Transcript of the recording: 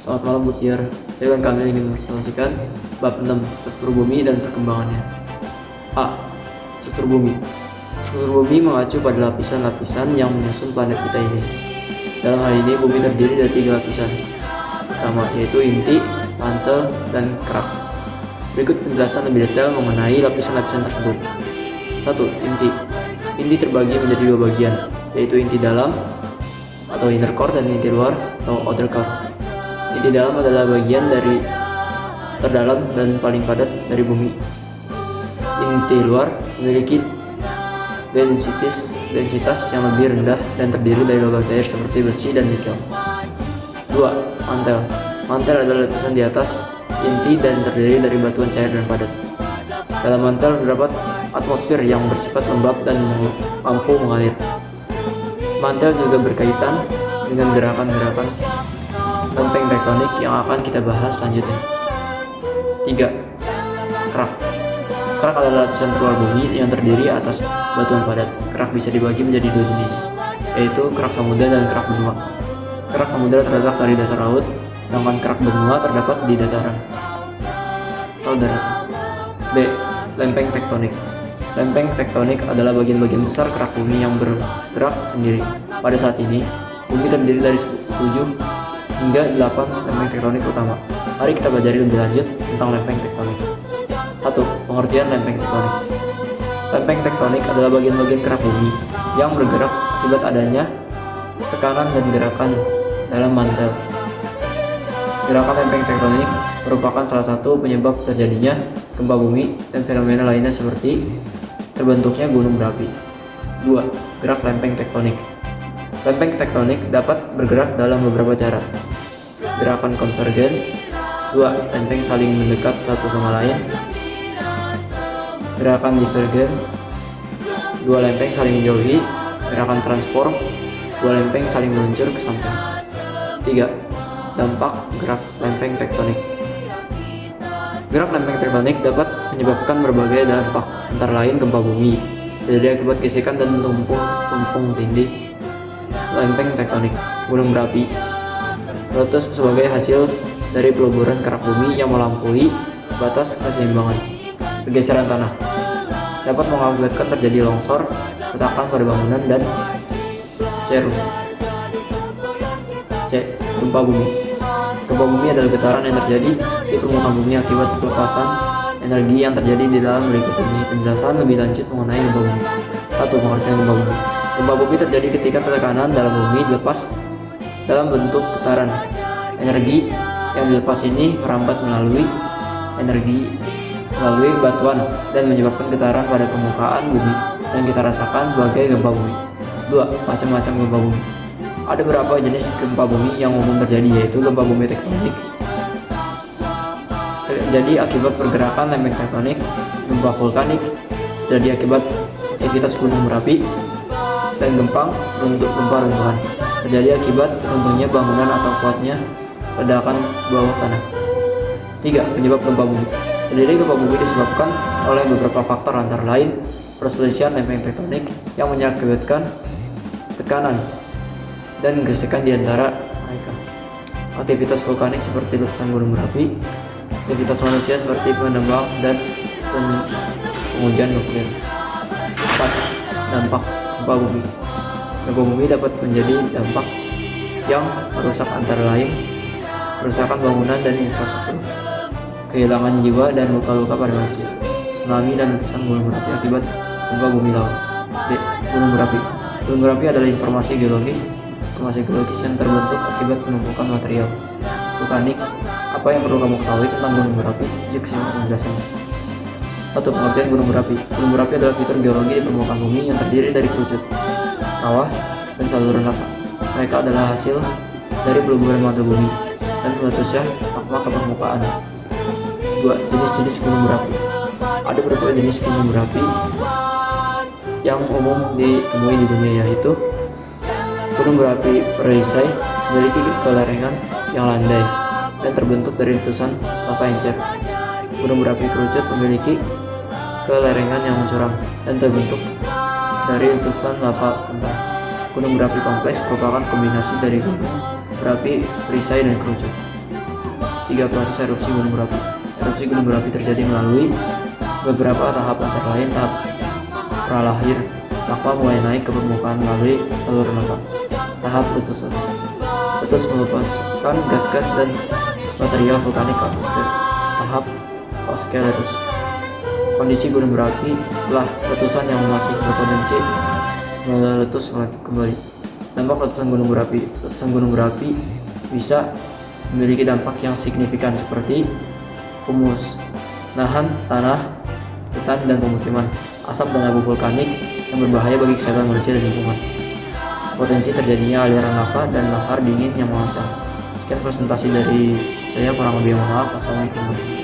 Selamat malam Butiar. Saya dan kami ingin mempresentasikan bab 6 struktur bumi dan perkembangannya. A. Struktur bumi. Struktur bumi mengacu pada lapisan-lapisan yang menyusun planet kita ini. Dalam hal ini bumi terdiri dari 3 lapisan. Pertama yaitu inti, mantel, dan kerak. Berikut penjelasan lebih detail mengenai lapisan-lapisan tersebut. 1. Inti. Inti terbagi menjadi 2 bagian, yaitu inti dalam atau inner core dan inti luar atau outer core. Inti dalam adalah bagian dari terdalam dan paling padat dari bumi. Inti luar memiliki densitas yang lebih rendah dan terdiri dari logam cair seperti besi dan nikel. 2. Mantel. Mantel adalah lapisan di atas inti dan terdiri dari batuan cair dan padat. Dalam mantel terdapat atmosfer yang bersifat lembab dan mampu mengalir. Mantel juga berkaitan dengan gerakan-gerakan lempeng tektonik yang akan kita bahas selanjutnya. 3. Kerak. Kerak adalah lapisan terluar bumi yang terdiri atas batuan padat. Kerak bisa dibagi menjadi 2 jenis, yaitu kerak samudra dan kerak benua. Kerak samudra terletak dari dasar laut, sedangkan kerak benua terdapat di dataran atau daratan. B. Lempeng tektonik. Lempeng tektonik adalah bagian-bagian besar kerak bumi yang bergerak sendiri. Pada saat ini, bumi terdiri dari 7 hingga 8 lempeng tektonik utama. Mari kita pelajari lebih lanjut tentang lempeng tektonik. 1. Pengertian lempeng tektonik. Lempeng tektonik adalah bagian-bagian kerak bumi yang bergerak akibat adanya tekanan dan gerakan dalam mantel. Gerakan lempeng tektonik merupakan salah satu penyebab terjadinya gempa bumi dan fenomena lainnya seperti terbentuknya gunung berapi. 2. Gerak lempeng tektonik. Lempeng tektonik dapat bergerak dalam beberapa cara. Gerakan konvergen. 2. Lempeng saling mendekat satu sama lain. Gerakan divergen. 2. Lempeng saling menjauhi. Gerakan transform. 2. Lempeng saling meluncur ke samping. 3. Dampak gerak lempeng tektonik. Gerak lempeng tektonik dapat menyebabkan berbagai dampak, antara lain gempa bumi, terjadi akibat gesekan dan tumpung tindih lempeng tektonik, gunung berapi, meletus sebagai hasil dari peluburan kerak bumi yang melampaui batas keseimbangan. Pergeseran tanah dapat mengakibatkan terjadi longsor, retakan pada bangunan, dan C. Gempa bumi. Gempa bumi adalah getaran yang terjadi di permukaan bumi akibat pelepasan energi yang terjadi di dalam berikut ini. Penjelasan lebih lanjut mengenai gempa bumi. 1. Pengertian gempa bumi. Gempa bumi terjadi ketika tekanan dalam bumi dilepas dalam bentuk getaran. Energi yang dilepas ini merambat melalui batuan dan menyebabkan getaran pada permukaan bumi yang kita rasakan sebagai gempa bumi. 2. Macam-macam gempa bumi. Ada beberapa jenis gempa bumi yang umum terjadi, yaitu gempa bumi tektonik terjadi akibat pergerakan lempeng tektonik, gempa vulkanik terjadi akibat aktivitas gunung berapi, dan gempa runtuhan terjadi akibat runtuhnya bangunan atau kuatnya ledakan bawah tanah. 3. Penyebab gempa bumi. Terjadi gempa bumi disebabkan oleh beberapa faktor, antara lain perselisihan lempeng tektonik yang mengakibatkan tekanan dan gesekan di antara mereka. Aktivitas vulkanik seperti letusan gunung berapi, aktivitas manusia seperti penambang dan pengujian nuklir. 4. Dampak gempa bumi. Gempa bumi dapat menjadi dampak yang merusak, antara lain kerusakan bangunan dan infrastruktur, kehilangan jiwa dan luka-luka pada manusia, tsunami dan letusan gunung berapi akibat gempa bumi laut. D. Gunung berapi. Gunung berapi adalah informasi geologis yang terbentuk akibat penumpukan material vulkanik. Apa yang perlu kamu ketahui tentang gunung berapi? Yuk simak penjelasannya. 1. Pengertian gunung berapi. Gunung berapi adalah fitur geologi di permukaan bumi yang terdiri dari kerucut, kawah, dan saluran lava. Mereka adalah hasil dari peluburan mantel bumi dan meletusnya magma ke permukaan. 2. Jenis-jenis gunung berapi. Ada beberapa jenis gunung berapi yang umum ditemui di dunia, yaitu gunung berapi perisai memiliki kelerengan yang landai dan terbentuk dari letusan lava encer. Gunung berapi kerucut memiliki kelerengan yang curam dan terbentuk dari letusan lava kental. Gunung berapi kompleks merupakan kombinasi dari gunung berapi perisai dan kerucut. 3 proses erupsi gunung berapi. Erupsi gunung berapi terjadi melalui beberapa tahap, antara lain tahap pralahir, magma mulai naik ke permukaan melalui saluran lava. Tahap letusan. Letus melepaskan gas-gas dan material vulkanik ke atmosfer. Tahap pasca letus. Kondisi gunung berapi setelah letusan yang masih berpotensi meletus kembali. Dampak letusan gunung berapi. Letusan gunung berapi bisa memiliki dampak yang signifikan seperti pemusnahan tanah, hutan, dan pemukiman, asap dan abu vulkanik yang berbahaya bagi kesehatan manusia dan lingkungan. Potensi terjadinya aliran lava dan lahar dingin yang mengancam. Sekian presentasi dari saya, kurang lebih mohon maaf. Wassalamualaikum warahmatullahi wabarakatuh.